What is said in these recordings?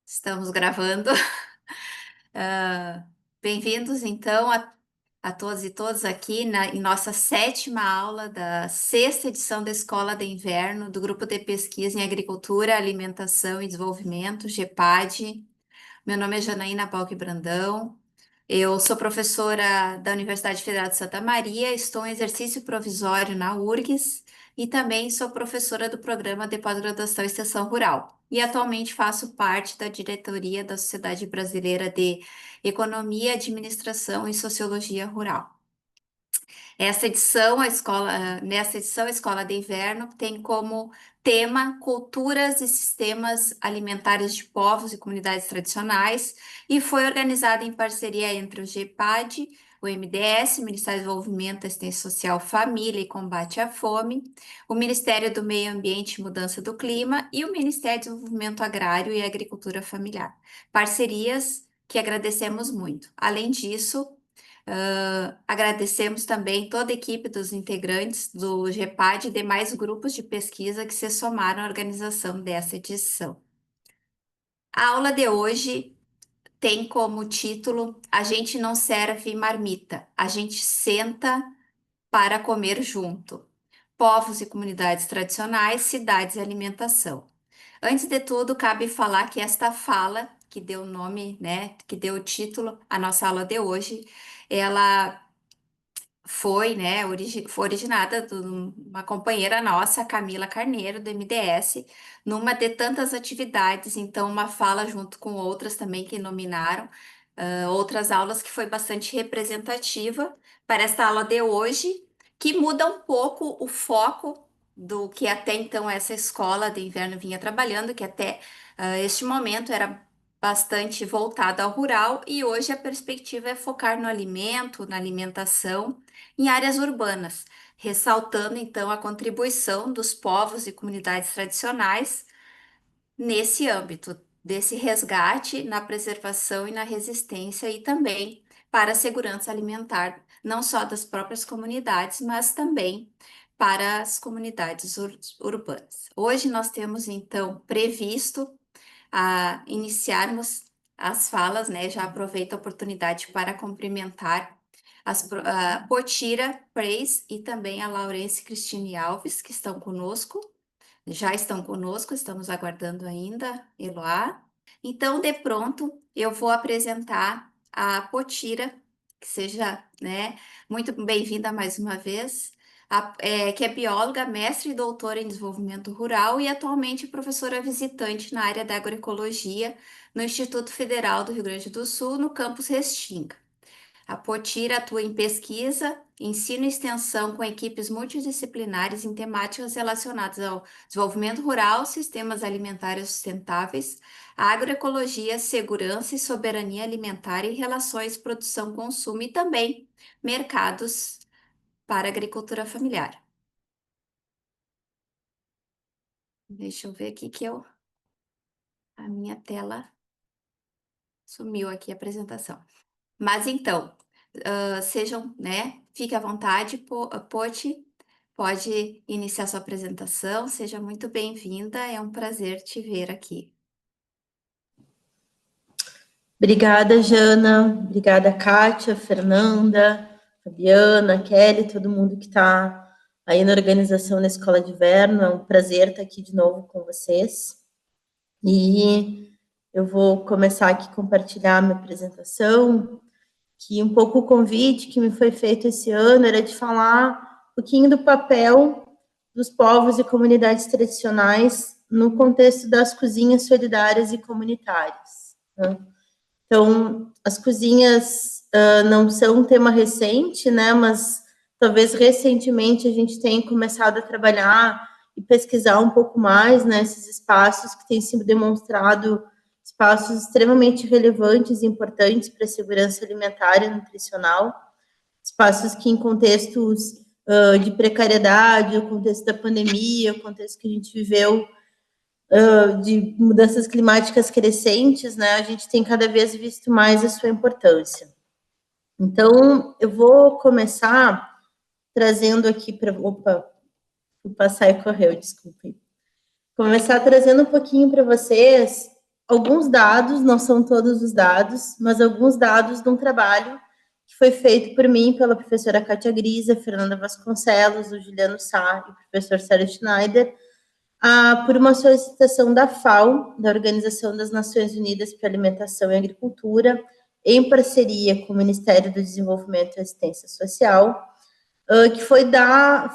Estamos gravando. Bem-vindos, então, a todos e todas aqui em nossa sétima aula da sexta edição da Escola de Inverno do Grupo de Pesquisa em Agricultura, Alimentação e Desenvolvimento, GEPAD. Meu nome é Janaína Balque Brandão. Eu sou professora da Universidade Federal de Santa Maria, estou em exercício provisório na URGS e também sou professora do Programa de Pós-Graduação e Extensão Rural. E atualmente faço parte da diretoria da Sociedade Brasileira de Economia, Administração e Sociologia Rural. Nessa edição, a Escola de Inverno tem como tema Culturas e Sistemas Alimentares de Povos e Comunidades Tradicionais e foi organizada em parceria entre o GEPAD, o MDS, Ministério do Desenvolvimento, Assistência Social, Família e Combate à Fome, o Ministério do Meio Ambiente e Mudança do Clima e o Ministério do Desenvolvimento Agrário e Agricultura Familiar. Parcerias que agradecemos muito. Além disso, agradecemos também toda a equipe dos integrantes do GEPAD e demais grupos de pesquisa que se somaram à organização dessa edição. A aula de hoje tem como título A gente não serve marmita, a gente senta para comer junto. Povos e comunidades tradicionais, cidades e alimentação. Antes de tudo, cabe falar que esta fala, que deu o nome, né, que deu o título à nossa aula de hoje, ela foi, né, foi originada de uma companheira nossa, Camila Carneiro, do MDS, numa de tantas atividades, então uma fala junto com outras também que nominaram, outras aulas que foi bastante representativa para esta aula de hoje, que muda um pouco o foco do que até então essa escola de inverno vinha trabalhando, que até este momento era bastante voltada ao rural, e hoje a perspectiva é focar no alimento, na alimentação em áreas urbanas, ressaltando então a contribuição dos povos e comunidades tradicionais nesse âmbito, desse resgate na preservação e na resistência e também para a segurança alimentar, não só das próprias comunidades, mas também para as comunidades urbanas. Hoje nós temos então previsto iniciarmos as falas, né? Já aproveito a oportunidade para cumprimentar a Potira Preis e também a Laurence Cristine Alves, que estão conosco, já estão conosco, estamos aguardando ainda, Eloá. Então, de pronto, eu vou apresentar a Potira, que seja, né, muito bem-vinda mais uma vez, que é bióloga, mestre e doutora em desenvolvimento rural e atualmente professora visitante na área da agroecologia no Instituto Federal do Rio Grande do Sul, no campus Restinga. A Potira atua em pesquisa, ensino e extensão com equipes multidisciplinares em temáticas relacionadas ao desenvolvimento rural, sistemas alimentares sustentáveis, agroecologia, segurança e soberania alimentar e relações produção-consumo e também mercados para agricultura familiar. Deixa eu ver aqui a minha tela sumiu aqui a apresentação. Mas então, sejam, né? Fique à vontade, Poti, pode iniciar sua apresentação. Seja muito bem-vinda, é um prazer te ver aqui. Obrigada, Jana. Obrigada, Kátia, Fernanda, Fabiana, Kelly, todo mundo que está aí na organização da Escola de Inverno. É um prazer estar aqui de novo com vocês. E eu vou começar aqui a compartilhar minha apresentação, que um pouco o convite que me foi feito esse ano era de falar um pouquinho do papel dos povos e comunidades tradicionais no contexto das cozinhas solidárias e comunitárias, né? Então, as cozinhas não são um tema recente, né? Mas talvez recentemente a gente tenha começado a trabalhar e pesquisar um pouco mais, né, esses espaços que têm sido demonstrado espaços extremamente relevantes e importantes para a segurança alimentar e nutricional, espaços que em contextos de precariedade, o contexto da pandemia, o contexto que a gente viveu de mudanças climáticas crescentes, né, a gente tem cada vez visto mais a sua importância. Então, eu vou começar trazendo aqui para... Opa, vou passar e correu, desculpem. Começar trazendo um pouquinho para vocês alguns dados, não são todos os dados, mas alguns dados de um trabalho que foi feito por mim, pela professora Kátia Grisa, Fernanda Vasconcelos, o Juliano Sá e o professor Sérgio Schneider, por uma solicitação da FAO, da Organização das Nações Unidas para Alimentação e Agricultura, em parceria com o Ministério do Desenvolvimento e Assistência Social, que foi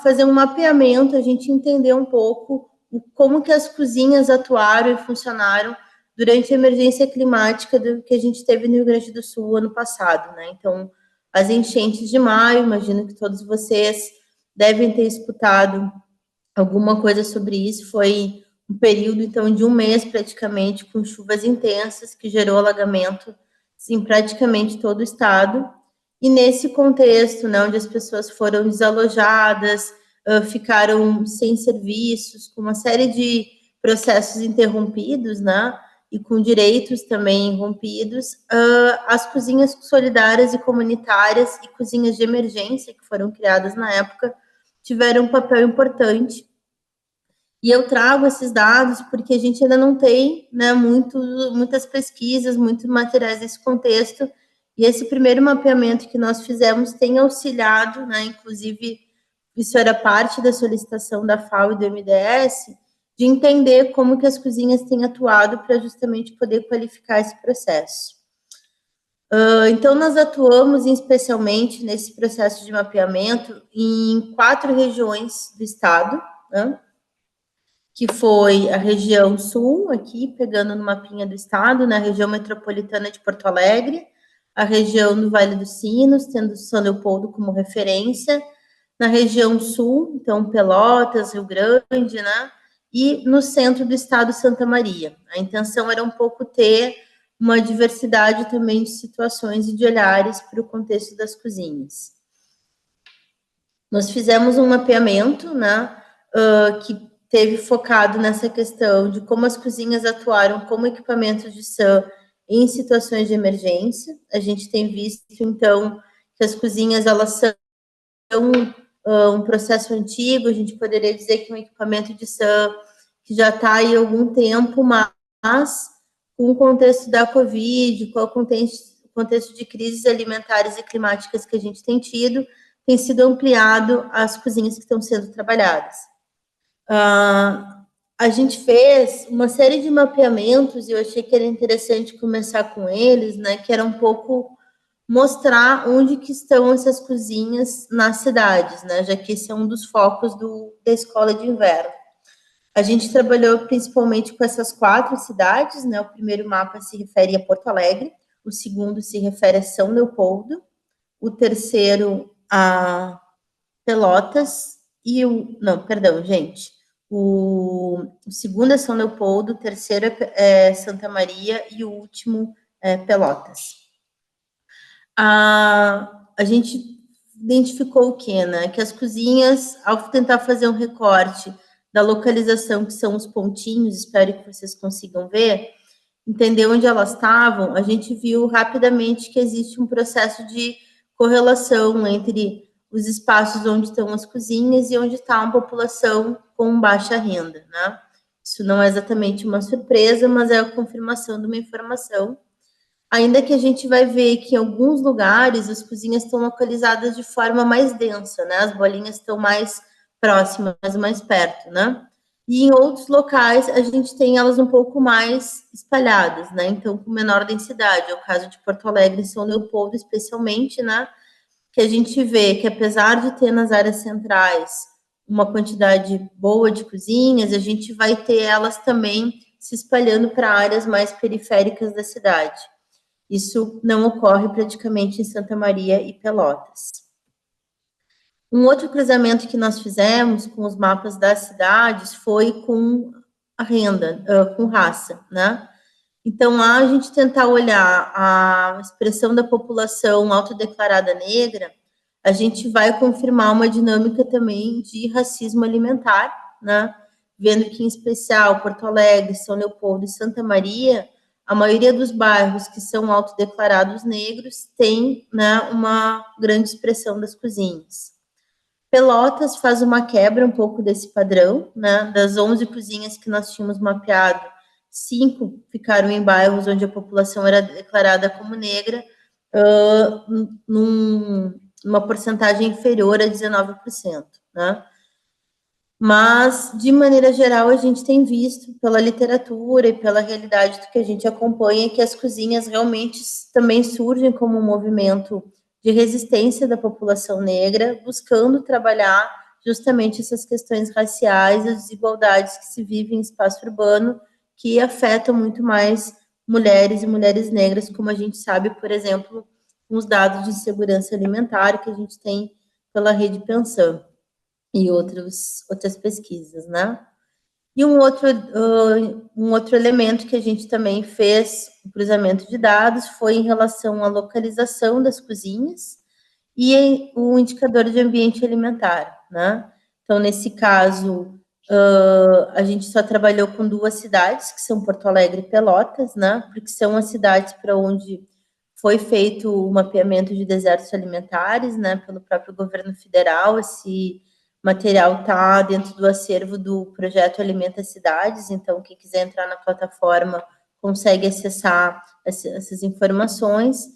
fazer um mapeamento, a gente entender um pouco como que as cozinhas atuaram e funcionaram durante a emergência climática que a gente teve no Rio Grande do Sul ano passado, né? Então, as enchentes de maio, imagino que todos vocês devem ter escutado alguma coisa sobre isso. Foi um período, então, de um mês praticamente, com chuvas intensas, que gerou alagamento em praticamente todo o estado. E nesse contexto, né, onde as pessoas foram desalojadas, ficaram sem serviços, com uma série de processos interrompidos, né, e com direitos também rompidos, as cozinhas solidárias e comunitárias e cozinhas de emergência, que foram criadas na época, tiveram um papel importante. E eu trago esses dados porque a gente ainda não tem, né, muitas pesquisas, muitos materiais nesse contexto, e esse primeiro mapeamento que nós fizemos tem auxiliado, né, inclusive isso era parte da solicitação da FAO e do MDS, de entender como que as cozinhas têm atuado para justamente poder qualificar esse processo. Então, nós atuamos especialmente nesse processo de mapeamento em 4 regiões do estado, né, que foi a região sul, aqui, pegando no mapinha do estado, na região metropolitana de Porto Alegre, a região do Vale dos Sinos, tendo São Leopoldo como referência, na região sul, então Pelotas, Rio Grande, né? E no centro do estado, Santa Maria. A intenção era um pouco ter uma diversidade também de situações e de olhares para o contexto das cozinhas. Nós fizemos um mapeamento, né, que teve focado nessa questão de como as cozinhas atuaram como equipamentos de SAM em situações de emergência. A gente tem visto, então, que as cozinhas, elas são um processo antigo, a gente poderia dizer que é um equipamento de SAM que já está aí há algum tempo, mas com o contexto da Covid, com o contexto de crises alimentares e climáticas que a gente tem tido, tem sido ampliado as cozinhas que estão sendo trabalhadas. A gente fez uma série de mapeamentos e eu achei que era interessante começar com eles, né, que era um pouco mostrar onde que estão essas cozinhas nas cidades, né, já que esse é um dos focos da escola de inverno. A gente trabalhou principalmente com essas 4 cidades, né, o primeiro mapa se refere a Porto Alegre, o segundo se refere a São Leopoldo, o terceiro a Pelotas e o segundo é São Leopoldo, o terceiro é Santa Maria e o último é Pelotas. A gente identificou o quê, né? Que as cozinhas, ao tentar fazer um recorte da localização, que são os pontinhos, espero que vocês consigam ver, entender onde elas estavam, a gente viu rapidamente que existe um processo de correlação entre os espaços onde estão as cozinhas e onde está uma população com baixa renda, né? Isso não é exatamente uma surpresa, mas é a confirmação de uma informação. Ainda que a gente vai ver que em alguns lugares as cozinhas estão localizadas de forma mais densa, né? As bolinhas estão mais próximas, mais perto, né? E em outros locais a gente tem elas um pouco mais espalhadas, né? Então, com menor densidade. É o caso de Porto Alegre e São Leopoldo, especialmente, né? Que a gente vê que, apesar de ter nas áreas centrais uma quantidade boa de cozinhas, a gente vai ter elas também se espalhando para áreas mais periféricas da cidade. Isso não ocorre praticamente em Santa Maria e Pelotas. Um outro cruzamento que nós fizemos com os mapas das cidades foi com a renda, com raça, né? Então, lá a gente tentar olhar a expressão da população autodeclarada negra, a gente vai confirmar uma dinâmica também de racismo alimentar, né? Vendo que, em especial, Porto Alegre, São Leopoldo e Santa Maria, a maioria dos bairros que são autodeclarados negros tem, né, uma grande expressão das cozinhas. Pelotas faz uma quebra um pouco desse padrão, né? Das 11 cozinhas que nós tínhamos mapeado, 5 ficaram em bairros onde a população era declarada como negra, numa porcentagem inferior a 19%, né? Mas, de maneira geral, a gente tem visto pela literatura e pela realidade do que a gente acompanha que as cozinhas realmente também surgem como um movimento de resistência da população negra, buscando trabalhar justamente essas questões raciais, as desigualdades que se vivem em espaço urbano, que afetam muito mais mulheres e mulheres negras, como a gente sabe, por exemplo, com os dados de segurança alimentar que a gente tem pela Rede Pensão e outras pesquisas, né? E um outro elemento que a gente também fez o cruzamento de dados foi em relação à localização das cozinhas e o indicador de ambiente alimentar, né? Então, nesse caso, a gente só trabalhou com 2 cidades, que são Porto Alegre e Pelotas, né? Porque são as cidades para onde foi feito o mapeamento de desertos alimentares, né? Pelo próprio governo federal. Esse material está dentro do acervo do projeto Alimenta Cidades, então quem quiser entrar na plataforma consegue acessar essas informações.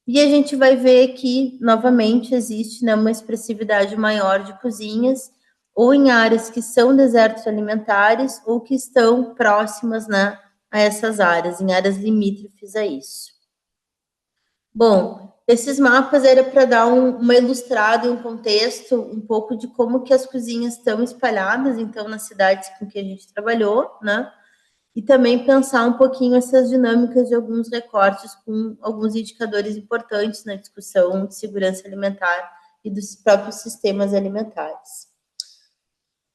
E a gente vai ver que, novamente, existe, né, uma expressividade maior de cozinhas, ou em áreas que são desertos alimentares, ou que estão próximas, né, a essas áreas, em áreas limítrofes a isso. Bom, esses mapas era para dar uma ilustrada e um contexto um pouco de como que as cozinhas estão espalhadas, então, nas cidades com que a gente trabalhou, né? E também pensar um pouquinho essas dinâmicas de alguns recortes com alguns indicadores importantes na discussão de segurança alimentar e dos próprios sistemas alimentares.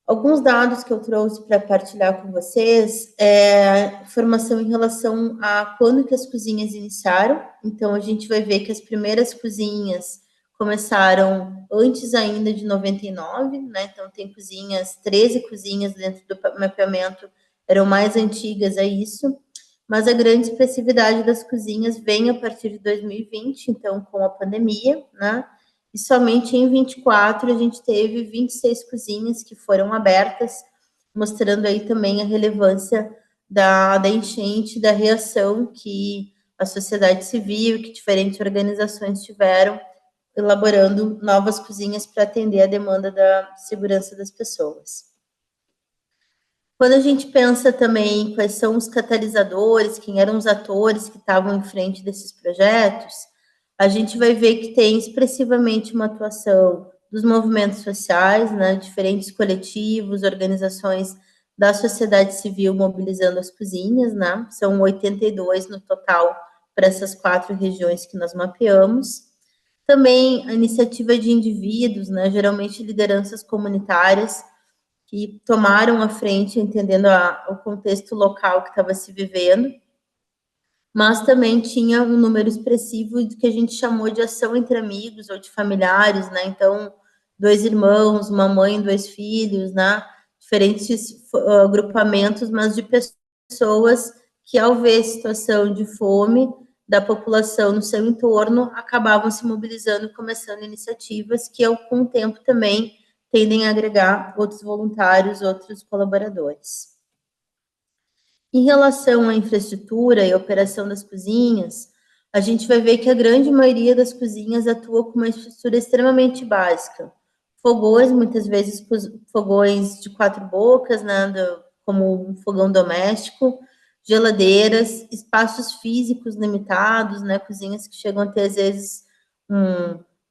Alguns dados que eu trouxe para partilhar com vocês é informação em relação a quando que as cozinhas iniciaram. Então, a gente vai ver que as primeiras cozinhas começaram antes ainda de 99, né? Então, tem cozinhas, 13 cozinhas dentro do mapeamento eram mais antigas a isso, mas a grande expressividade das cozinhas vem a partir de 2020, então, com a pandemia, né? E somente em 24 a gente teve 26 cozinhas que foram abertas, mostrando aí também a relevância da enchente, da reação que a sociedade civil, que diferentes organizações tiveram, elaborando novas cozinhas para atender a demanda da segurança das pessoas. Quando a gente pensa também quais são os catalisadores, quem eram os atores que estavam em frente desses projetos, a gente vai ver que tem expressivamente uma atuação dos movimentos sociais, né, diferentes coletivos, organizações da sociedade civil mobilizando as cozinhas, né, são 82 no total para essas 4 regiões que nós mapeamos. Também a iniciativa de indivíduos, né, geralmente lideranças comunitárias, que tomaram a frente, entendendo o contexto local que estava se vivendo, mas também tinha um número expressivo do que a gente chamou de ação entre amigos ou de familiares, né? Então, 2 irmãos, uma mãe, 2 filhos, né? Diferentes agrupamentos, mas de pessoas que, ao ver a situação de fome da população no seu entorno, acabavam se mobilizando, começando iniciativas que, com o tempo, também tendem a agregar outros voluntários, outros colaboradores. Em relação à infraestrutura e operação das cozinhas, a gente vai ver que a grande maioria das cozinhas atua com uma estrutura extremamente básica. Fogões, muitas vezes fogões de 4 bocas, né, como um fogão doméstico, geladeiras, espaços físicos limitados, né, cozinhas que chegam a ter, às vezes,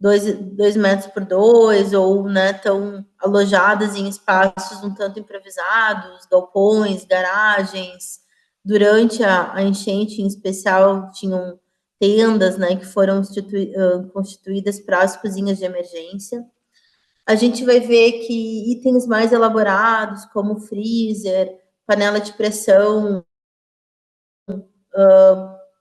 2 metros por 2, ou, né, estão alojadas em espaços um tanto improvisados, galpões, garagens. Durante a enchente, em especial, tinham tendas, né, que foram constituídas para as cozinhas de emergência. A gente vai ver que itens mais elaborados, como freezer, panela de pressão,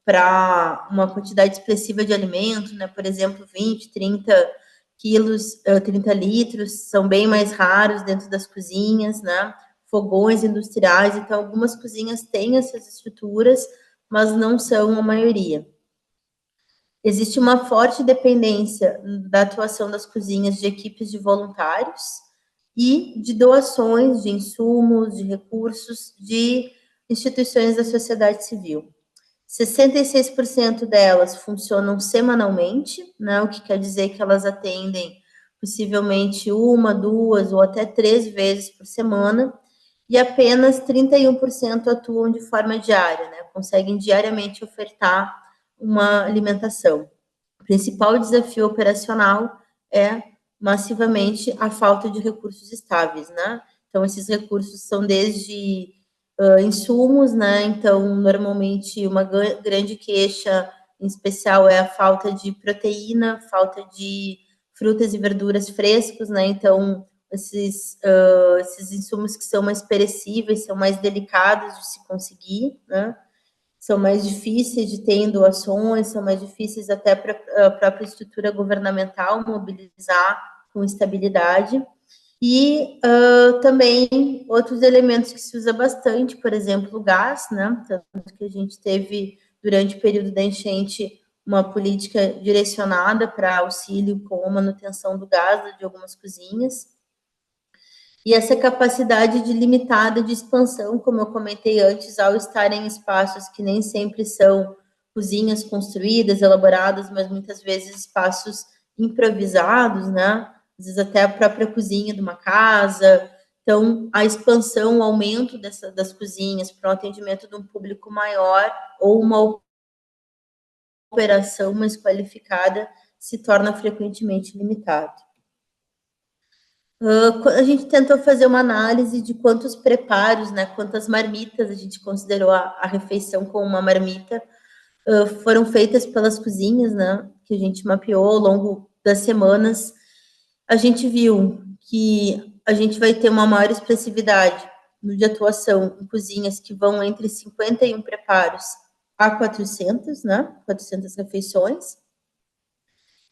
para uma quantidade expressiva de alimento, né? Por exemplo, 20, 30 quilos, 30 litros, são bem mais raros dentro das cozinhas, né? Fogões industriais, então algumas cozinhas têm essas estruturas, mas não são a maioria. Existe uma forte dependência da atuação das cozinhas de equipes de voluntários e de doações de insumos, de recursos de instituições da sociedade civil. 66% delas funcionam semanalmente, né, o que quer dizer que elas atendem possivelmente uma, duas ou até 3 vezes por semana, e apenas 31% atuam de forma diária, né, conseguem diariamente ofertar uma alimentação. O principal desafio operacional é massivamente a falta de recursos estáveis, né? Então, esses recursos são desde insumos, né? Então, normalmente, uma grande queixa, em especial, é a falta de proteína, falta de frutas e verduras frescos, né? Então, esses insumos que são mais perecíveis, são mais delicados de se conseguir, né? São mais difíceis de ter em doações, são mais difíceis até para a própria estrutura governamental mobilizar com estabilidade. E também outros elementos que se usa bastante, por exemplo, o gás, né? Tanto que a gente teve, durante o período da enchente, uma política direcionada para auxílio com a manutenção do gás de algumas cozinhas. E essa capacidade de limitada de expansão, como eu comentei antes, ao estar em espaços que nem sempre são cozinhas construídas, elaboradas, mas muitas vezes espaços improvisados, né? Às vezes até a própria cozinha de uma casa. Então, a expansão, o aumento das cozinhas para o atendimento de um público maior ou uma operação mais qualificada se torna frequentemente limitado. A gente tentou fazer uma análise de quantos preparos, né, quantas marmitas a gente considerou a refeição como uma marmita, foram feitas pelas cozinhas, né, que a gente mapeou ao longo das semanas. A gente viu que a gente vai ter uma maior expressividade de atuação em cozinhas que vão entre 51 preparos a 400, né, 400 refeições.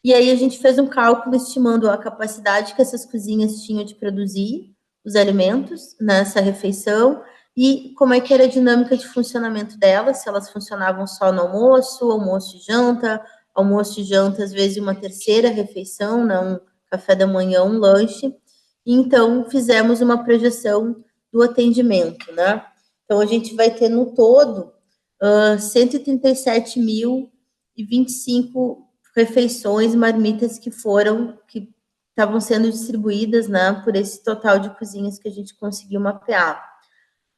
E aí a gente fez um cálculo estimando a capacidade que essas cozinhas tinham de produzir os alimentos nessa refeição e como é que era a dinâmica de funcionamento delas, se elas funcionavam só no almoço, almoço e janta, às vezes uma terceira refeição, né, um café da manhã, um lanche. E então fizemos uma projeção do atendimento, né? Então a gente vai ter no todo 137.025 refeições, marmitas que estavam sendo distribuídas, né, por esse total de cozinhas que a gente conseguiu mapear.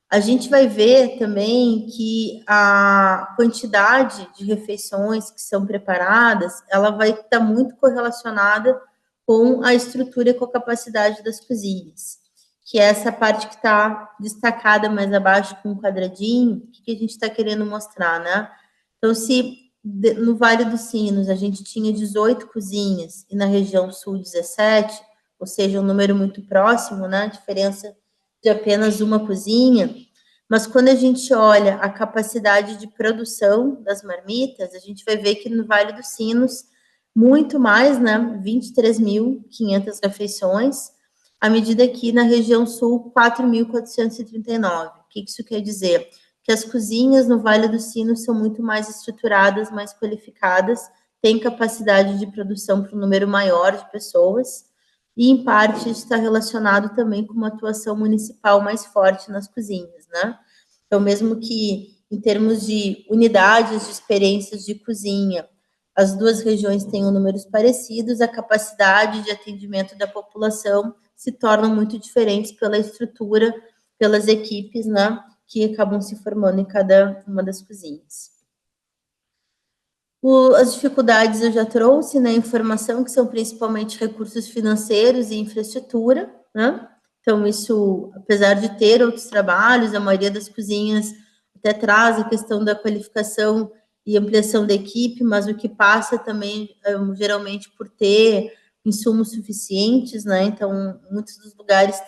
A gente vai ver também que a quantidade de refeições que são preparadas, ela vai estar muito correlacionada com a estrutura e com a capacidade das cozinhas, que é essa parte que está destacada mais abaixo com um quadradinho, o que a gente está querendo mostrar, né? Então, se no Vale dos Sinos a gente tinha 18 cozinhas e na região sul 17, ou seja, um número muito próximo, né? A diferença de apenas uma cozinha. Mas quando a gente olha a capacidade de produção das marmitas, a gente vai ver que no Vale dos Sinos, muito mais, né? 23.500 refeições, à medida que na região sul, 4.439. O que isso quer dizer? Que as cozinhas no Vale dos Sinos são muito mais estruturadas, mais qualificadas, têm capacidade de produção para um número maior de pessoas, e em parte está relacionado também com uma atuação municipal mais forte nas cozinhas, né? Então, mesmo que em termos de unidades de experiências de cozinha, as duas regiões tenham números parecidos, a capacidade de atendimento da população se tornam muito diferentes pela estrutura, pelas equipes, né, que acabam se formando em cada uma das cozinhas. As dificuldades eu já trouxe, né, informação, que são principalmente recursos financeiros e infraestrutura, né? Então, isso, apesar de ter outros trabalhos, a maioria das cozinhas até traz a questão da qualificação e ampliação da equipe, mas o que passa também, geralmente, por ter insumos suficientes, né? Então, muitos dos lugares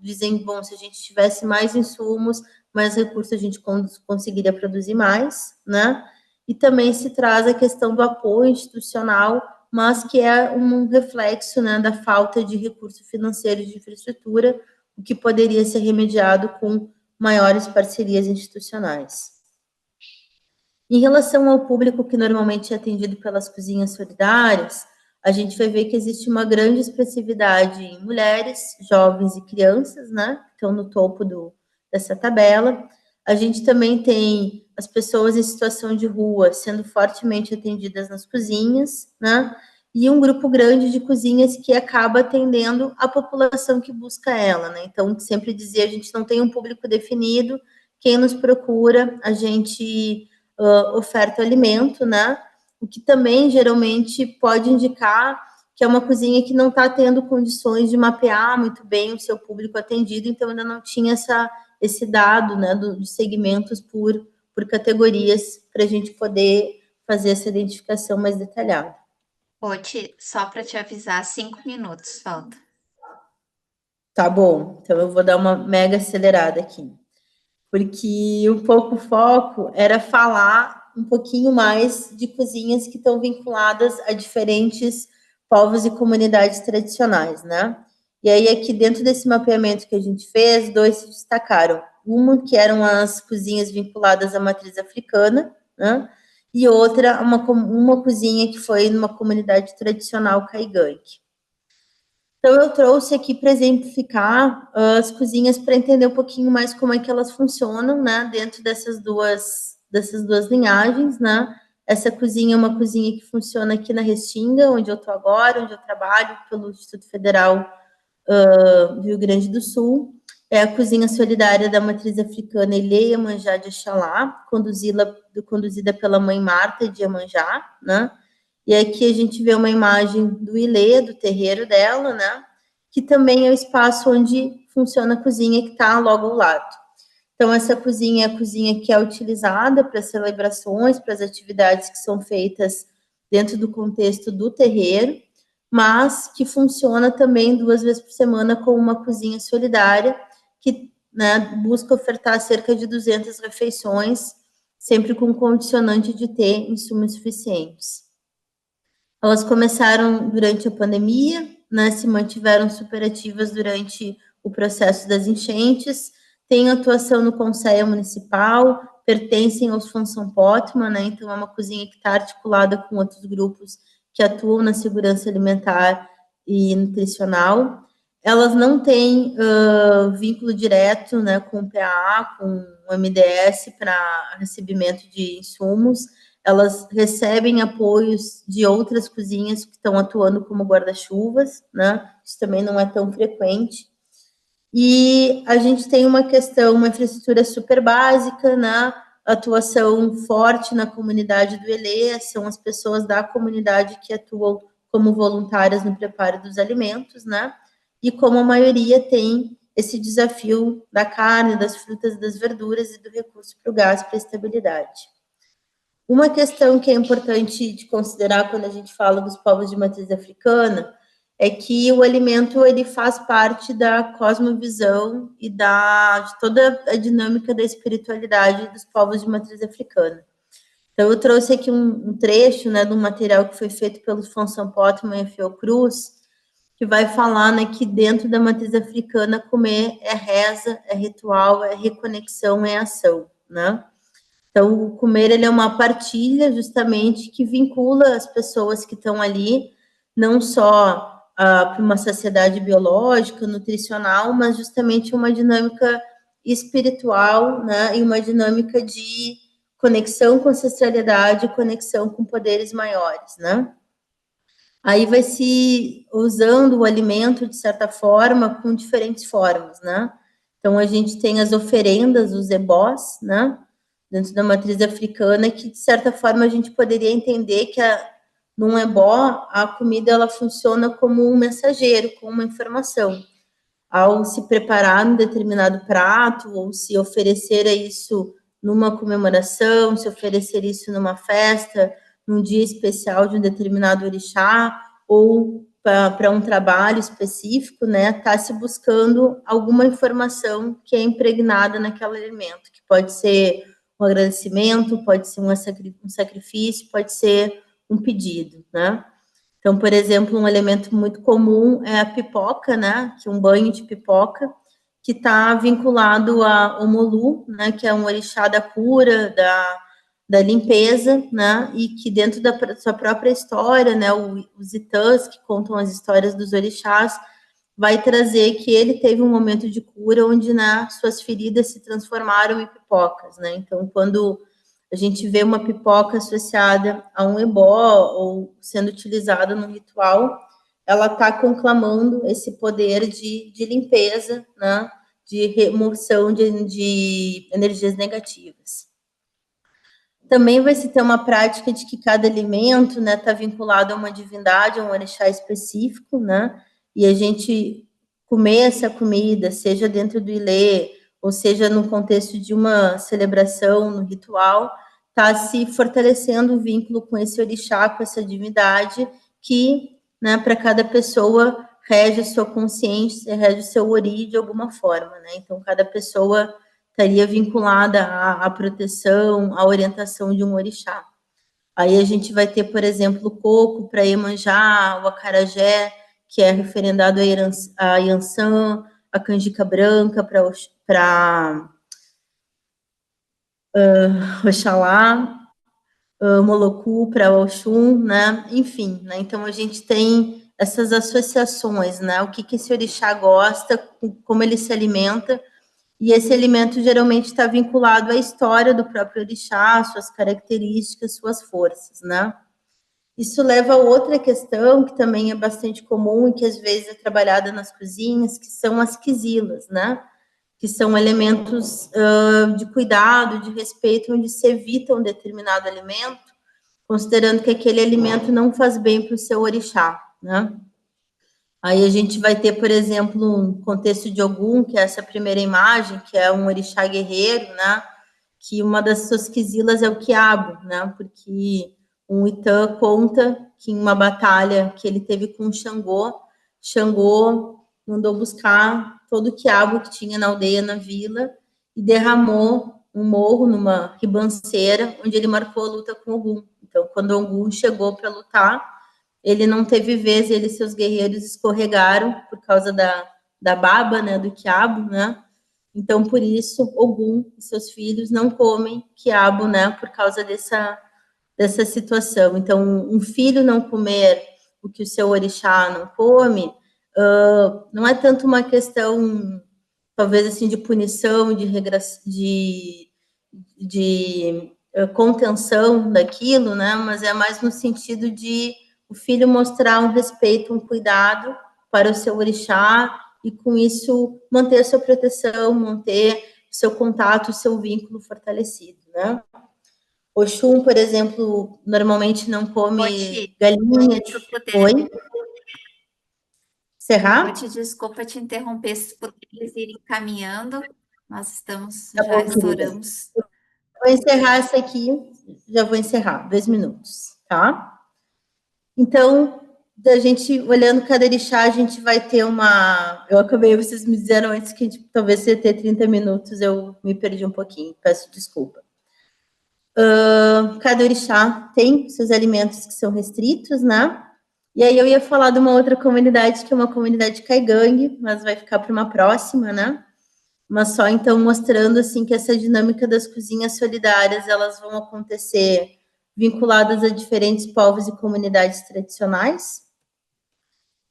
dizem, bom, se a gente tivesse mais insumos, mais recursos, a gente conseguiria produzir mais, né? E também se traz a questão do apoio institucional, mas que é um reflexo, né, da falta de recurso financeiro e de infraestrutura, o que poderia ser remediado com maiores parcerias institucionais. Em relação ao público que normalmente é atendido pelas cozinhas solidárias, a gente vai ver que existe uma grande expressividade em mulheres, jovens e crianças, né? Que estão no topo dessa tabela. A gente também tem as pessoas em situação de rua sendo fortemente atendidas nas cozinhas, né? E um grupo grande de cozinhas que acaba atendendo a população que busca ela, né? Então, sempre dizia, a gente não tem um público definido, quem nos procura, a gente oferta o alimento, né? O que também geralmente pode indicar que é uma cozinha que não está tendo condições de mapear muito bem o seu público atendido, então ainda não tinha esse dado, né, de segmentos por categorias para a gente poder fazer essa identificação mais detalhada. Pode, só para te avisar, 5 minutos falta. Tá bom, então eu vou dar uma mega acelerada aqui, porque um pouco o foco era falar um pouquinho mais de cozinhas que estão vinculadas a diferentes povos e comunidades tradicionais, né? E aí, aqui dentro desse mapeamento que a gente fez, dois se destacaram. Uma que eram as cozinhas vinculadas à matriz africana, né? E outra, uma cozinha que foi numa comunidade tradicional caigangue. Então, eu trouxe aqui para exemplificar as cozinhas para entender um pouquinho mais como é que elas funcionam, né, dentro dessas duas linhagens, né. Essa cozinha é uma cozinha que funciona aqui na Restinga, onde eu estou agora, onde eu trabalho pelo Instituto Federal do Rio Grande do Sul. É a cozinha solidária da matriz africana Ilê Iemanjá de Axalá, conduzida pela mãe Marta de Iemanjá, né. E aqui a gente vê uma imagem do Ilê, do terreiro dela, né? Que também é o espaço onde funciona a cozinha que está logo ao lado. Então, essa cozinha é a cozinha que é utilizada para celebrações, para as atividades que são feitas dentro do contexto do terreiro, mas que funciona também 2 vezes por semana como uma cozinha solidária, que, né, busca ofertar cerca de 200 refeições, sempre com condicionante de ter insumos suficientes. Elas começaram durante a pandemia, né, se mantiveram superativas durante o processo das enchentes, têm atuação no Conselho Municipal, pertencem aos Função Potman, né, então é uma cozinha que está articulada com outros grupos que atuam na segurança alimentar e nutricional. Elas não têm vínculo direto, né, com o PAA, com o MDS para recebimento de insumos. Elas recebem apoios de outras cozinhas que estão atuando como guarda-chuvas, né? Isso também não é tão frequente. E a gente tem uma questão, uma infraestrutura super básica, né? Atuação forte na comunidade do Elê, são as pessoas da comunidade que atuam como voluntárias no preparo dos alimentos, né? E como a maioria tem esse desafio da carne, das frutas, das verduras e do recurso para o gás para estabilidade. Uma questão que é importante de considerar quando a gente fala dos povos de matriz africana é que o alimento ele faz parte da cosmovisão e de toda a dinâmica da espiritualidade dos povos de matriz africana. Então, eu trouxe aqui um trecho, né, de um material que foi feito pelos Fonson Potman e Fiocruz, que vai falar, né, que dentro da matriz africana comer é reza, é ritual, é reconexão, é ação, né? Então, o comer ele é uma partilha justamente que vincula as pessoas que estão ali, não só para uma saciedade biológica, nutricional, mas justamente uma dinâmica espiritual, né, e uma dinâmica de conexão com ancestralidade, conexão com poderes maiores, né? Aí vai se usando o alimento, de certa forma, com diferentes formas, né? Então, a gente tem as oferendas, os ebós, né? Dentro da matriz africana, que, de certa forma, a gente poderia entender que num ebó, a comida, ela funciona como um mensageiro, com uma informação. Ao se preparar um determinado prato, ou se oferecer isso numa comemoração, se oferecer isso numa festa, num dia especial de um determinado orixá, ou para um trabalho específico, né, está se buscando alguma informação que é impregnada naquele alimento, que pode ser um agradecimento, pode ser um sacrifício, pode ser um pedido, né? Então, por exemplo, um elemento muito comum é a pipoca, né, que é um banho de pipoca, que está vinculado a Omolu, né, que é um orixá da cura, da limpeza, né, e que dentro da sua própria história, né, os Itãs, que contam as histórias dos orixás, vai trazer que ele teve um momento de cura onde, né, suas feridas se transformaram em pipocas, né, então quando a gente vê uma pipoca associada a um ebó ou sendo utilizada no ritual, ela está conclamando esse poder de limpeza, né, de remoção de energias negativas. Também vai se ter uma prática de que cada alimento, né, está vinculado a uma divindade, a um orixá específico, né, e a gente comer essa comida, seja dentro do ilê, ou seja no contexto de uma celebração, no ritual, está se fortalecendo o vínculo com esse orixá, com essa divindade, que, né, para cada pessoa rege a sua consciência, rege o seu ori de alguma forma, né, então cada pessoa estaria vinculada à proteção, à orientação de um orixá. Aí a gente vai ter, por exemplo, o coco para Iemanjá, o acarajé, que é referendado a Yansan, a canjica branca para Oxalá, Moloku para Oxum, né? Enfim, né? Então a gente tem essas associações, né? O que esse orixá gosta, como ele se alimenta, e esse alimento geralmente está vinculado à história do próprio orixá, suas características, suas forças, né? Isso leva a outra questão que também é bastante comum e que às vezes é trabalhada nas cozinhas, que são as quisilas, né? Que são elementos de cuidado, de respeito, onde se evita um determinado alimento, considerando que aquele alimento não faz bem para o seu orixá, né? Aí a gente vai ter, por exemplo, um contexto de Ogum, que é essa primeira imagem, que é um orixá guerreiro, né? Que uma das suas quisilas é o quiabo, né? Porque um Itã conta que em uma batalha que ele teve com Xangô, Xangô mandou buscar todo o quiabo que tinha na aldeia, na vila, e derramou um morro numa ribanceira, onde ele marcou a luta com Ogum. Então, quando Ogum chegou para lutar, ele não teve vez, ele e seus guerreiros escorregaram por causa da baba, né, do quiabo, né? Então, por isso, Ogum e seus filhos não comem quiabo, né, por causa dessa situação. Então, um filho não comer o que o seu orixá não come, não é tanto uma questão, talvez, assim, de punição, de contenção daquilo, né, mas é mais no sentido de o filho mostrar um respeito, um cuidado para o seu orixá e, com isso, manter a sua proteção, manter o seu contato, o seu vínculo fortalecido, né? Oxum, por exemplo, normalmente não come Oti, galinha. se tu puder, Oi? Oti, Serrar? desculpa te interromper, se puderes ir caminhando, nós estamos, Tá já bom, querida. estouramos. Vou encerrar essa aqui, já vou encerrar, 2 minutos, tá? Então, da gente olhando cada orixá, a gente vai ter uma. Eu acabei, vocês me disseram antes que talvez ia ter 30 minutos, eu me perdi um pouquinho, peço desculpa. Cada orixá tem seus alimentos que são restritos, né? E aí eu ia falar de uma outra comunidade, que é uma comunidade caigangue, mas vai ficar para uma próxima, né? Mas só então mostrando assim que essa dinâmica das cozinhas solidárias, elas vão acontecer vinculadas a diferentes povos e comunidades tradicionais.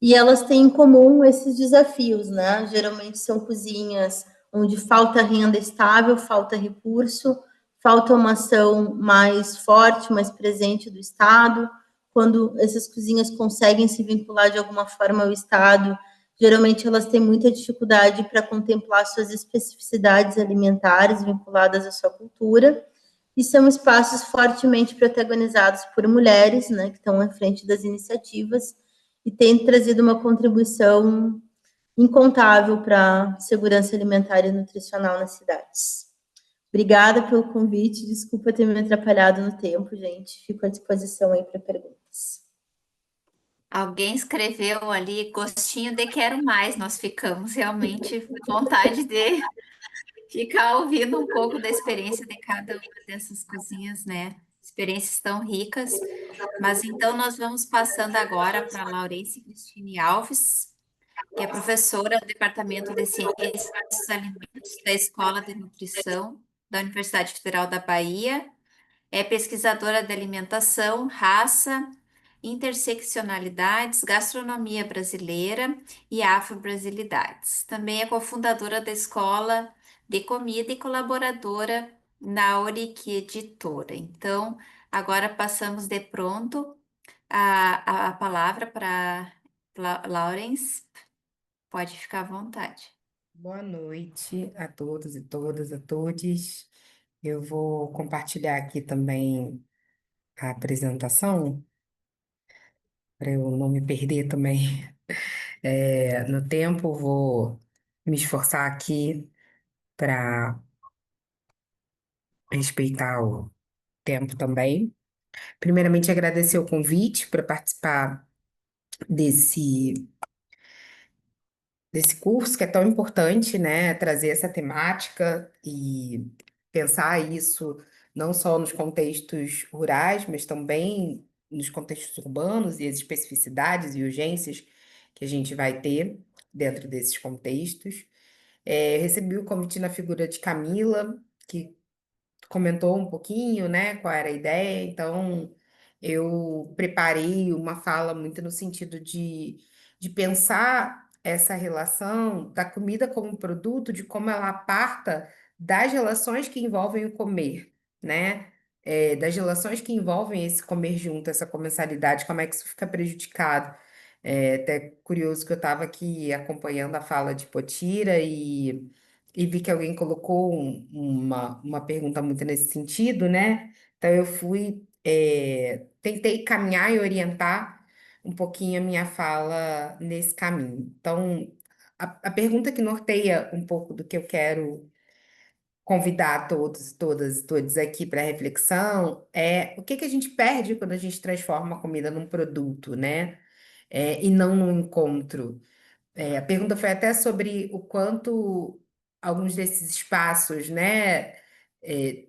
E elas têm em comum esses desafios, né? Geralmente são cozinhas onde falta renda estável, falta recurso, falta uma ação mais forte, mais presente do Estado. Quando essas cozinhas conseguem se vincular de alguma forma ao Estado, geralmente elas têm muita dificuldade para contemplar suas especificidades alimentares vinculadas à sua cultura. E são espaços fortemente protagonizados por mulheres, né, que estão à frente das iniciativas e têm trazido uma contribuição incontável para a segurança alimentar e nutricional nas cidades. Obrigada pelo convite, desculpa ter me atrapalhado no tempo, gente. Fico à disposição aí para perguntas. Alguém escreveu ali, gostinho de quero mais, nós ficamos realmente com vontade de ficar ouvindo um pouco da experiência de cada uma dessas cozinhas, né? Experiências tão ricas. Mas então nós vamos passando agora para a Laurence Cristine Alves, que é professora do Departamento de Ciências dos Alimentos da Escola de Nutrição da Universidade Federal da Bahia É pesquisadora de alimentação, raça, interseccionalidades, gastronomia brasileira e afro-brasilidades. Também é cofundadora da Escola de Comida e colaboradora na Auric Editora. Então, agora passamos de pronto a palavra para Lawrence. Pode ficar à vontade. Boa noite a todos e todas, a todos. Eu vou compartilhar aqui também a apresentação, para eu não me perder também no tempo. Vou me esforçar aqui para respeitar o tempo também. Primeiramente, agradecer o convite para participar desse desse curso que é tão importante, né? Trazer essa temática e pensar isso não só nos contextos rurais, mas também nos contextos urbanos e as especificidades e urgências que a gente vai ter dentro desses contextos. Recebi o convite na figura de Camila, que comentou um pouquinho, né, qual era a ideia, então eu preparei uma fala muito no sentido de pensar essa relação da comida como produto, de como ela aparta das relações que envolvem o comer, né? Das relações que envolvem esse comer junto, essa comensalidade, como é que isso fica prejudicado. Até curioso que eu estava aqui acompanhando a fala de Potira e vi que alguém colocou uma pergunta muito nesse sentido, né? Então eu fui, tentei caminhar e orientar um pouquinho a minha fala nesse caminho. Então, a pergunta que norteia um pouco do que eu quero convidar todos, todas e todos aqui para reflexão é o que que a gente perde quando a gente transforma a comida num produto, né? E não num encontro. A pergunta foi até sobre o quanto alguns desses espaços, né,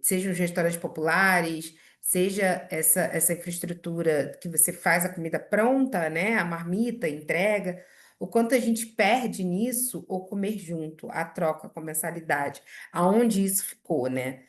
sejam os restaurantes populares, seja essa infraestrutura que você faz a comida pronta, né, a marmita, entrega, o quanto a gente perde nisso ou comer junto, a troca, a comensalidade, aonde isso ficou, né?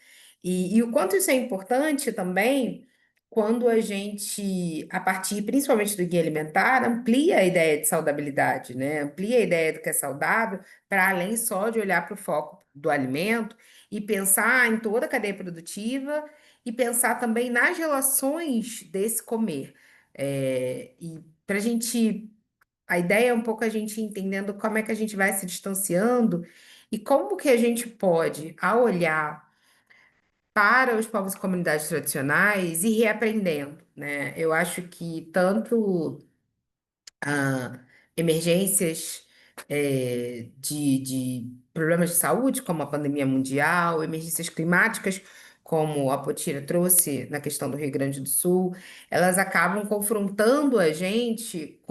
E o quanto isso é importante também quando a gente, a partir principalmente do guia alimentar, amplia a ideia de saudabilidade, né? Amplia a ideia do que é saudável, para além só de olhar para o foco do alimento e pensar em toda a cadeia produtiva e pensar também nas relações desse comer. E para a gente, a ideia é um pouco a gente entendendo como é que a gente vai se distanciando e como que a gente pode, ao olhar para os povos e comunidades tradicionais e reaprendendo, né? Eu acho que tanto emergências de problemas de saúde, como a pandemia mundial, emergências climáticas, como a Potira trouxe na questão do Rio Grande do Sul, elas acabam confrontando a gente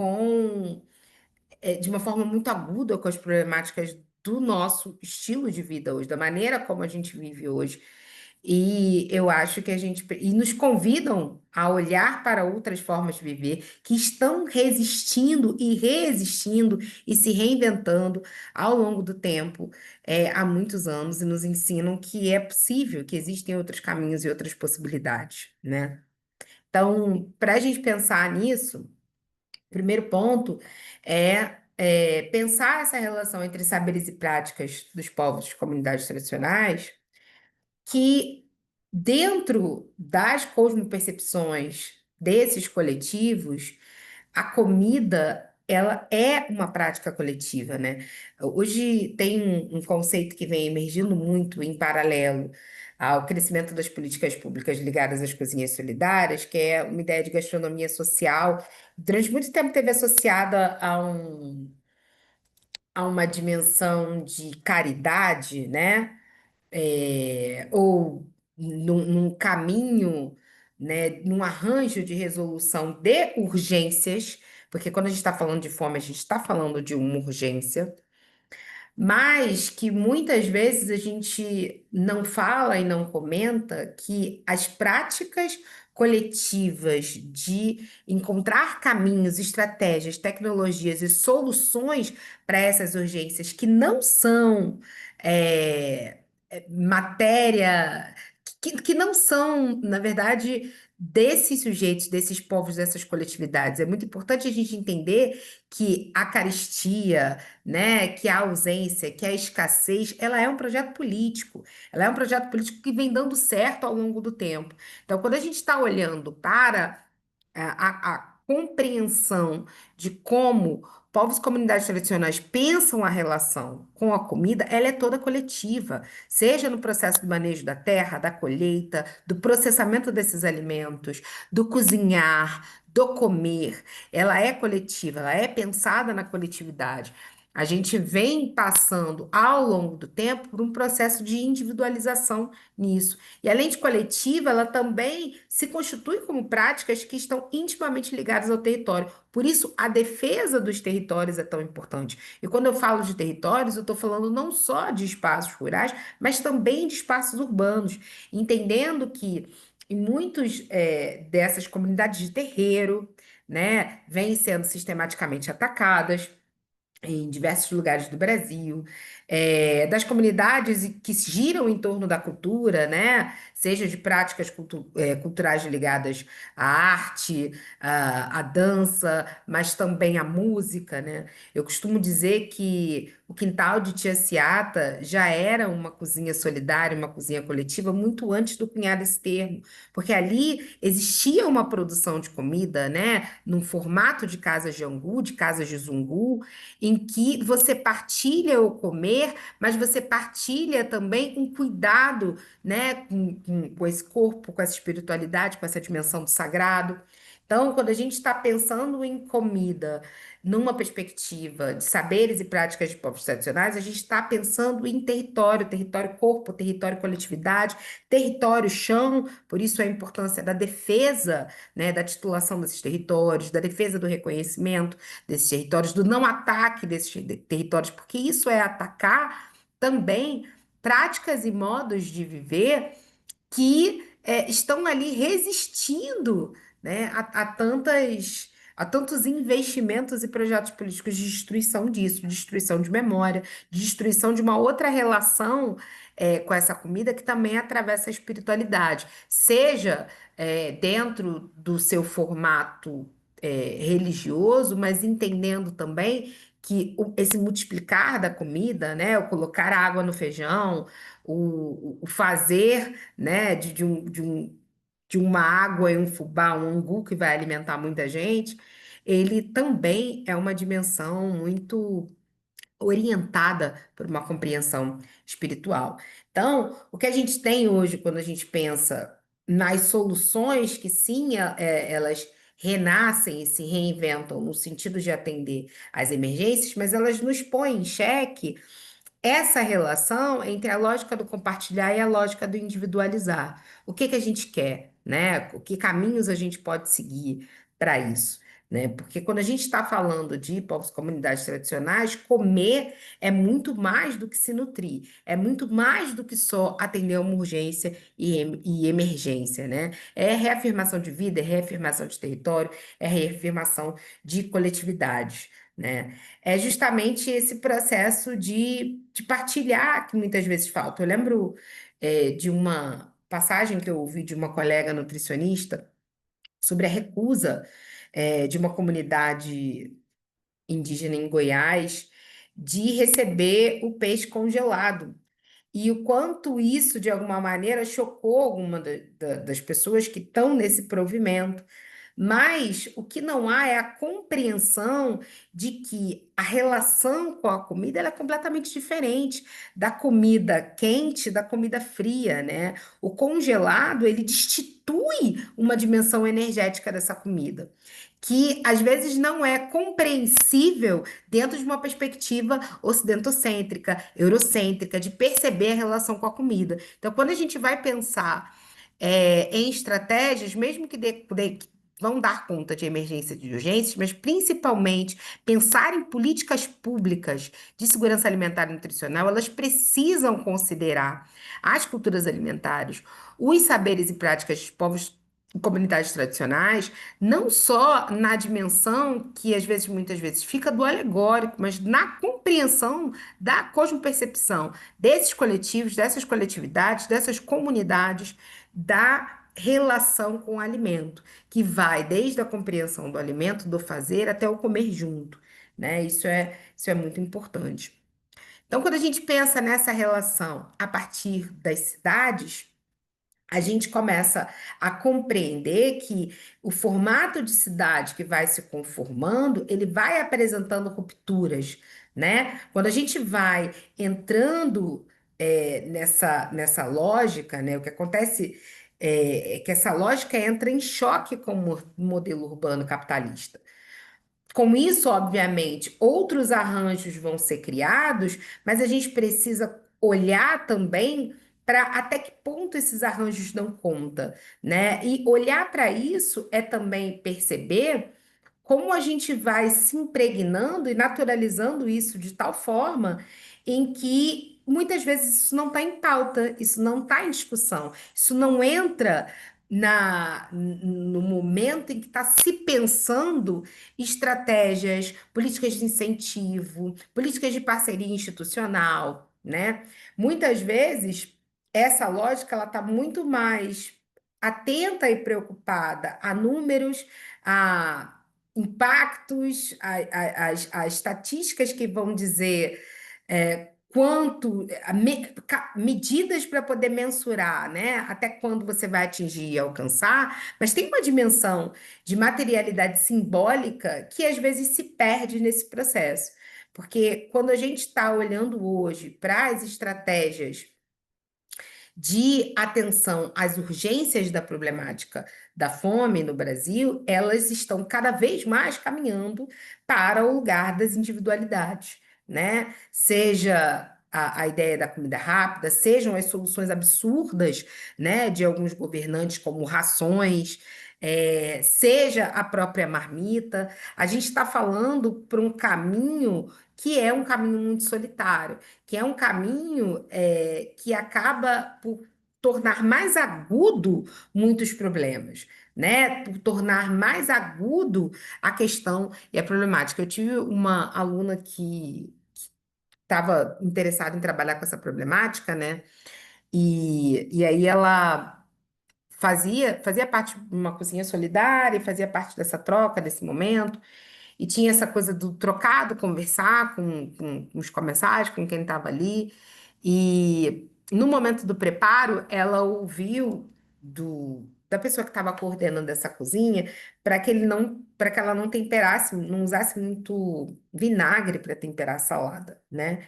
de uma forma muito aguda com as problemáticas do nosso estilo de vida hoje, da maneira como a gente vive hoje. E eu acho que a gente. E nos convidam a olhar para outras formas de viver que estão resistindo e resistindo e se reinventando ao longo do tempo, há muitos anos, e nos ensinam que é possível, que existem outros caminhos e outras possibilidades, né? Então, para a gente pensar nisso. Primeiro ponto é pensar essa relação entre saberes e práticas dos povos e comunidades tradicionais, que dentro das cosmopercepções desses coletivos, a comida, ela é uma prática coletiva, né? Hoje tem um conceito que vem emergindo muito em paralelo ao crescimento das políticas públicas ligadas às cozinhas solidárias, que é uma ideia de gastronomia social. Durante muito tempo teve associada a uma dimensão de caridade, né? Ou num caminho, né, num arranjo de resolução de urgências, porque quando a gente está falando de fome, a gente está falando de uma urgência, mas que muitas vezes a gente não fala e não comenta que as práticas coletivas de encontrar caminhos, estratégias, tecnologias e soluções para essas urgências que não são matéria que não são, na verdade, desses sujeitos, desses povos, dessas coletividades. É muito importante a gente entender que a carestia, né, que a ausência, que a escassez, ela é um projeto político. Ela é um projeto político que vem dando certo ao longo do tempo. Então, quando a gente está olhando para a compreensão de como povos e comunidades tradicionais pensam a relação com a comida, ela é toda coletiva, seja no processo do manejo da terra, da colheita, do processamento desses alimentos, do cozinhar, do comer. Ela é coletiva, ela é pensada na coletividade. A gente vem passando ao longo do tempo por um processo de individualização nisso. E além de coletiva, ela também se constitui como práticas que estão intimamente ligadas ao território. Por isso, a defesa dos territórios é tão importante. E quando eu falo de territórios, eu estou falando não só de espaços rurais, mas também de espaços urbanos, entendendo que em muitos dessas comunidades de terreiro, né, vêm sendo sistematicamente atacadas em diversos lugares do Brasil, das comunidades que giram em torno da cultura, né? Seja de práticas culturais ligadas à arte, à dança, mas também à música, né? Eu costumo dizer que o quintal de Tia Ciata já era uma cozinha solidária, uma cozinha coletiva, muito antes do cunhado desse termo, porque ali existia uma produção de comida, né? Num formato de casas de angu, de casas de zungu, em que você partilha o comer, mas você partilha também um cuidado, né, com esse corpo, com essa espiritualidade, com essa dimensão do sagrado. Então, quando a gente está pensando em comida numa perspectiva de saberes e práticas de povos tradicionais, a gente está pensando em território, território corpo, território coletividade, território chão, por isso a importância da defesa, né, da titulação desses territórios, da defesa do reconhecimento desses territórios, do não ataque desses territórios, porque isso é atacar também práticas e modos de viver que estão ali resistindo, né, a tantos investimentos e projetos políticos de destruição disso, de destruição de memória, de destruição de uma outra relação com essa comida que também atravessa a espiritualidade, seja dentro do seu formato religioso, mas entendendo também que esse multiplicar da comida, né, o colocar água no feijão, o fazer, né, de uma água e um fubá, um angu que vai alimentar muita gente, ele também é uma dimensão muito orientada por uma compreensão espiritual. Então, o que a gente tem hoje quando a gente pensa nas soluções que sim, elas renascem e se reinventam no sentido de atender às emergências, mas elas nos põem em xeque essa relação entre a lógica do compartilhar e a lógica do individualizar. O que que a gente quer, né? Que caminhos a gente pode seguir para isso, né? Porque quando a gente está falando de povos e comunidades tradicionais, comer é muito mais do que se nutrir, é muito mais do que só atender a uma urgência e emergência, né? É reafirmação de vida, é reafirmação de território, é reafirmação de coletividades, né? É justamente esse processo de partilhar que muitas vezes falta. Eu lembro, de uma passagem que eu ouvi de uma colega nutricionista sobre a recusa, de uma comunidade indígena em Goiás de receber o peixe congelado. E o quanto isso, de alguma maneira, chocou alguma das pessoas que estão nesse provimento. Mas o que não há é a compreensão de que a relação com a comida ela é completamente diferente da comida quente, da comida fria, né? O congelado, ele destitui uma dimensão energética dessa comida, que às vezes não é compreensível dentro de uma perspectiva ocidentocêntrica, eurocêntrica, de perceber a relação com a comida. Então, quando a gente vai pensar em estratégias, mesmo que que vão dar conta de emergência e de urgências, mas principalmente pensar em políticas públicas de segurança alimentar e nutricional, elas precisam considerar as culturas alimentares, os saberes e práticas dos povos em comunidades tradicionais, não só na dimensão que às vezes, muitas vezes, fica do alegórico, mas na compreensão da cosmopercepção desses coletivos, dessas coletividades, dessas comunidades, da relação com o alimento, que vai desde a compreensão do alimento, do fazer, até o comer junto, né? Isso é muito importante. Então, quando a gente pensa nessa relação a partir das cidades, a gente começa a compreender que o formato de cidade que vai se conformando, ele vai apresentando rupturas, né? Quando a gente vai entrando nessa lógica, né? O que acontece é que essa lógica entra em choque com o modelo urbano capitalista. Com isso, obviamente, outros arranjos vão ser criados, mas a gente precisa olhar também para até que ponto esses arranjos dão conta, né? E olhar para isso é também perceber como a gente vai se impregnando e naturalizando isso de tal forma em que muitas vezes isso não está em pauta, isso não está em discussão, isso não entra no momento em que está se pensando estratégias, políticas de incentivo, políticas de parceria institucional, né? Muitas vezes essa lógica ela está muito mais atenta e preocupada a números, a impactos, as estatísticas que vão dizer quanto, medidas para poder mensurar, né? Até quando você vai atingir e alcançar, mas tem uma dimensão de materialidade simbólica que às vezes se perde nesse processo. Porque quando a gente está olhando hoje para as estratégias de atenção às urgências da problemática da fome no Brasil, elas estão cada vez mais caminhando para o lugar das individualidades, né? Seja a ideia da comida rápida, sejam as soluções absurdas, né, de alguns governantes, como rações, seja a própria marmita, a gente está falando para um caminho que é um caminho muito solitário, que é um caminho que acaba por tornar mais agudo muitos problemas, né? Por tornar mais agudo a questão e a problemática. Eu tive uma aluna que estava interessada em trabalhar com essa problemática, né? E aí ela fazia parte de uma cozinha solidária, fazia parte dessa troca, desse momento. E tinha essa coisa do trocado, conversar com os comensais, com quem estava ali. E no momento do preparo, ela ouviu da pessoa que estava coordenando essa cozinha para que ela não temperasse, não usasse muito vinagre para temperar a salada, né?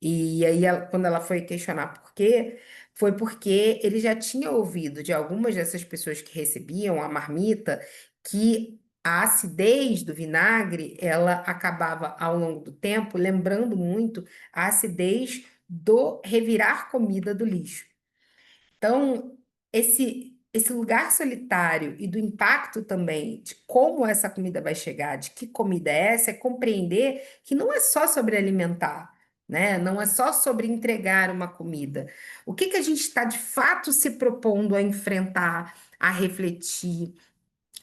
E aí, quando ela foi questionar por quê, foi porque ele já tinha ouvido de algumas dessas pessoas que recebiam a marmita que a acidez do vinagre, ela acabava ao longo do tempo lembrando muito a acidez do revirar comida do lixo. Então, esse lugar solitário e do impacto também de como essa comida vai chegar, de que comida é essa, é compreender que não é só sobre alimentar, né? Não é só sobre entregar uma comida. O que a gente está de fato se propondo a enfrentar, a refletir,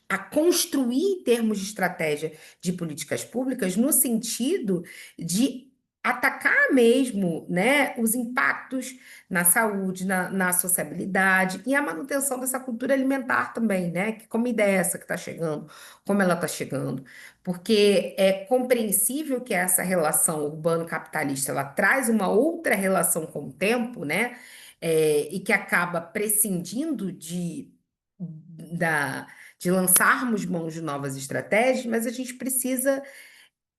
a construir em termos de estratégia de políticas públicas no sentido de atacar mesmo, né, os impactos na saúde, na sociabilidade e a manutenção dessa cultura alimentar também, né? Que comida é essa que está chegando, como ela está chegando, porque é compreensível que essa relação urbano-capitalista ela traz uma outra relação com o tempo, né? E que acaba prescindindo da de lançarmos mãos de novas estratégias, mas a gente precisa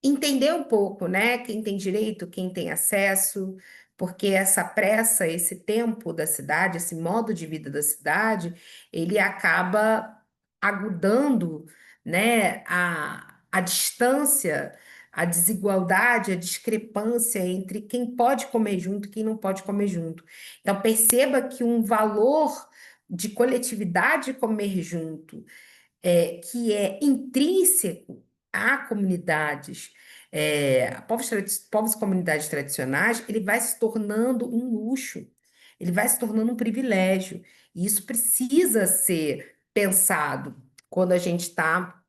entender um pouco, né? Quem tem direito, quem tem acesso, porque essa pressa, esse tempo da cidade, esse modo de vida da cidade, ele acaba agudando, né, a distância, a desigualdade, a discrepância entre quem pode comer junto e quem não pode comer junto. Então, perceba que um valor de coletividade comer junto que é intrínseco a comunidades, a povos e comunidades tradicionais, ele vai se tornando um luxo, ele vai se tornando um privilégio. E isso precisa ser pensado quando a gente está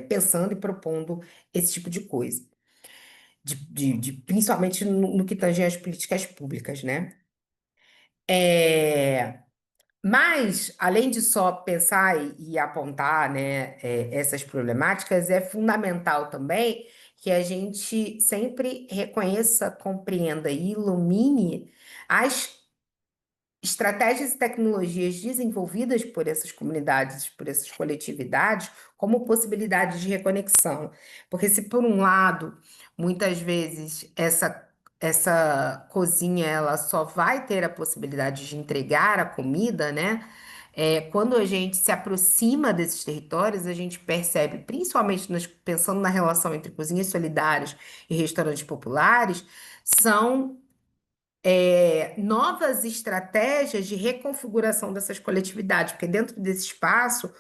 pensando e propondo esse tipo de coisa, principalmente no que tange às políticas públicas, né? É, mas, além de só pensar e apontar, né, essas problemáticas, é fundamental também que a gente sempre reconheça, compreenda e ilumine as estratégias e tecnologias desenvolvidas por essas comunidades, por essas coletividades, como possibilidades de reconexão. Porque se por um lado, muitas vezes essa cozinha ela só vai ter a possibilidade de entregar a comida, né? Quando a gente se aproxima desses territórios, a gente percebe, principalmente pensando na relação entre cozinhas solidárias e restaurantes populares, são novas estratégias de reconfiguração dessas coletividades, porque dentro desse espaço,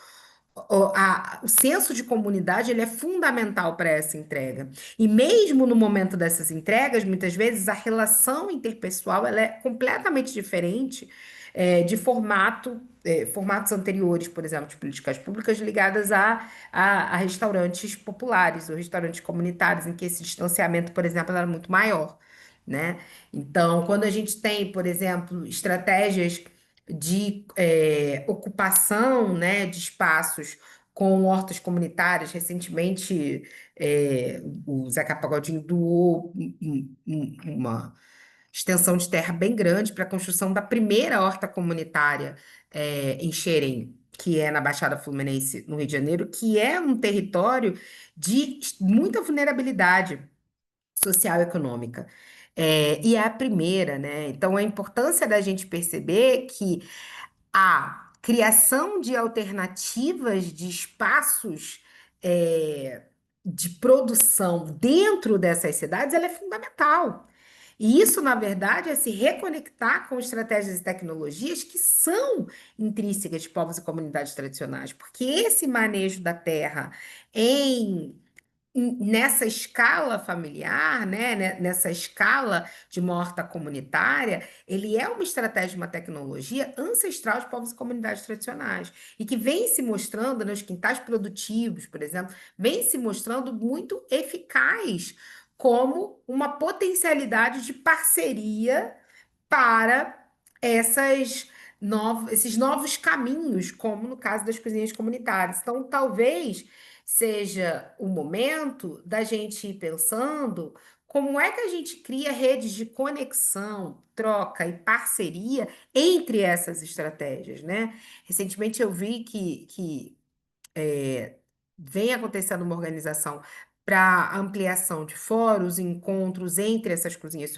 o senso de comunidade ele é fundamental para essa entrega. E mesmo no momento dessas entregas, muitas vezes a relação interpessoal ela é completamente diferente de formatos anteriores, por exemplo, de políticas públicas ligadas a restaurantes populares ou restaurantes comunitários, em que esse distanciamento, por exemplo, era muito maior, né? Então, quando a gente tem, por exemplo, estratégias de ocupação, né, de espaços com hortas comunitárias, recentemente o Zeca Pagodinho doou uma extensão de terra bem grande para a construção da primeira horta comunitária em Xerém, que é na Baixada Fluminense, no Rio de Janeiro, que é um território de muita vulnerabilidade social e econômica. E é a primeira, né? Então, a importância da gente perceber que a criação de alternativas de espaços de produção dentro dessas cidades, ela é fundamental. E isso, na verdade, é se reconectar com estratégias e tecnologias que são intrínsecas de povos e comunidades tradicionais, porque esse manejo da terra em nessa escala familiar, nessa escala de uma horta comunitária, ele é uma estratégia, uma tecnologia ancestral de povos e comunidades tradicionais e que vem se mostrando nos quintais produtivos, por exemplo, vem se mostrando muito eficaz como uma potencialidade de parceria para esses novos caminhos, como no caso das cozinhas comunitárias. Então, talvez seja o momento da gente ir pensando como é que a gente cria redes de conexão, troca e parceria entre essas estratégias, né? Recentemente eu vi que vem acontecendo uma organização para ampliação de fóruns, encontros entre essas cozinhas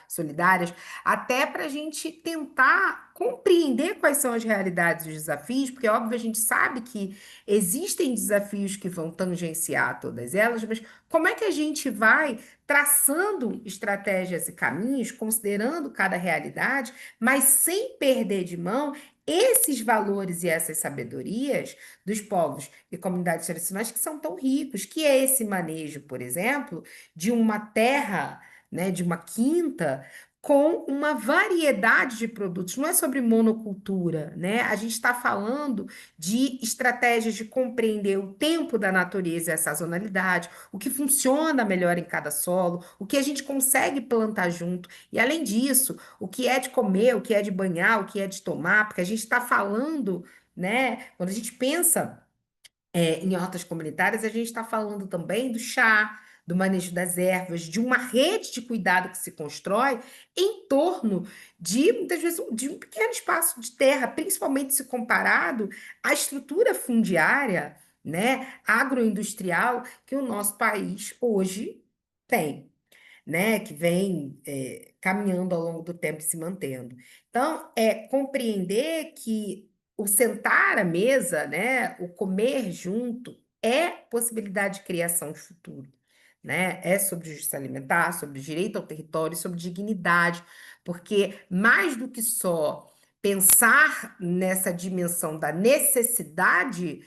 solidárias, até para a gente tentar compreender quais são as realidades e os desafios, porque, óbvio, a gente sabe que existem desafios que vão tangenciar todas elas, mas como é que a gente vai traçando estratégias e caminhos, considerando cada realidade, mas sem perder de mão esses valores e essas sabedorias dos povos e comunidades tradicionais que são tão ricos, que é esse manejo, por exemplo, de uma terra, né, de uma quinta, com uma variedade de produtos. Não é sobre monocultura, né? A gente está falando de estratégias de compreender o tempo da natureza e a sazonalidade, o que funciona melhor em cada solo, o que a gente consegue plantar junto. E, além disso, o que é de comer, o que é de banhar, o que é de tomar, porque a gente está falando, né? Quando a gente pensa em hortas comunitárias, a gente está falando também do chá, do manejo das ervas, de uma rede de cuidado que se constrói em torno de, muitas vezes, de um pequeno espaço de terra, principalmente se comparado à estrutura fundiária, né, agroindustrial que o nosso país hoje tem, né, que vem caminhando ao longo do tempo e se mantendo. Então, é compreender que o sentar à mesa, né, o comer junto, é possibilidade de criação de futuro, né? É sobre justiça alimentar, sobre direito ao território, sobre dignidade, porque mais do que só pensar nessa dimensão da necessidade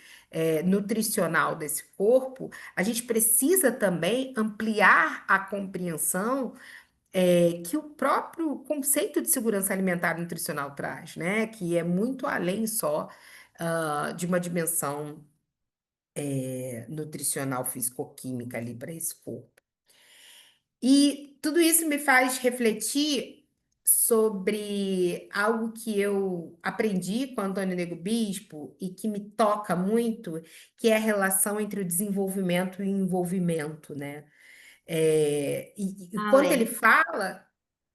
nutricional desse corpo, a gente precisa também ampliar a compreensão que o próprio conceito de segurança alimentar e nutricional traz, né? Que é muito além só de uma dimensão nutricional, físico-química ali para esse corpo. E tudo isso me faz refletir sobre algo que eu aprendi com Antônio Nego Bispo e que me toca muito, que é a relação entre o desenvolvimento e o envolvimento, né? E quando ele Ale, fala,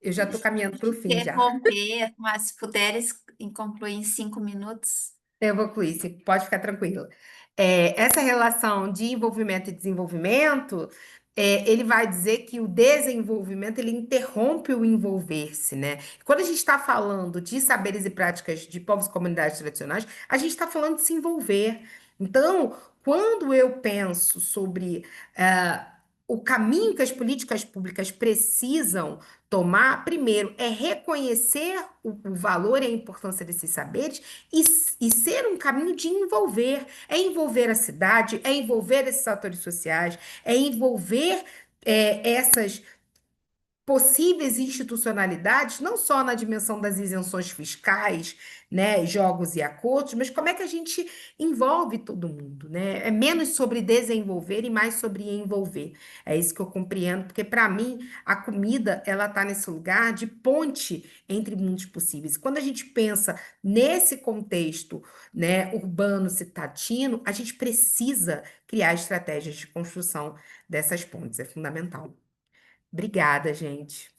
eu já estou caminhando para o fim já. interromper, mas se puderes concluir em 5 minutos. Eu vou com isso, pode ficar tranquila. Essa relação de envolvimento e desenvolvimento, ele vai dizer que o desenvolvimento ele interrompe o envolver-se, né? Quando a gente está falando de saberes e práticas de povos e comunidades tradicionais, a gente está falando de se envolver. Então, quando eu penso sobre o caminho que as políticas públicas precisam tomar, primeiro, é reconhecer o valor e a importância desses saberes e ser um caminho de envolver. É envolver a cidade, é envolver esses atores sociais, é envolver essas possíveis institucionalidades, não só na dimensão das isenções fiscais, né, jogos e acordos, mas como é que a gente envolve todo mundo, né? É menos sobre desenvolver e mais sobre envolver. É isso que eu compreendo, porque para mim a comida ela está nesse lugar de ponte entre mundos possíveis. Quando a gente pensa nesse contexto, né, urbano citadino, a gente precisa criar estratégias de construção dessas pontes, é fundamental. Obrigada, gente.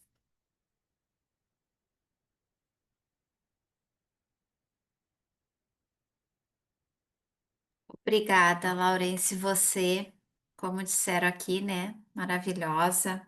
Obrigada, Laurence, você, como disseram aqui, né? Maravilhosa.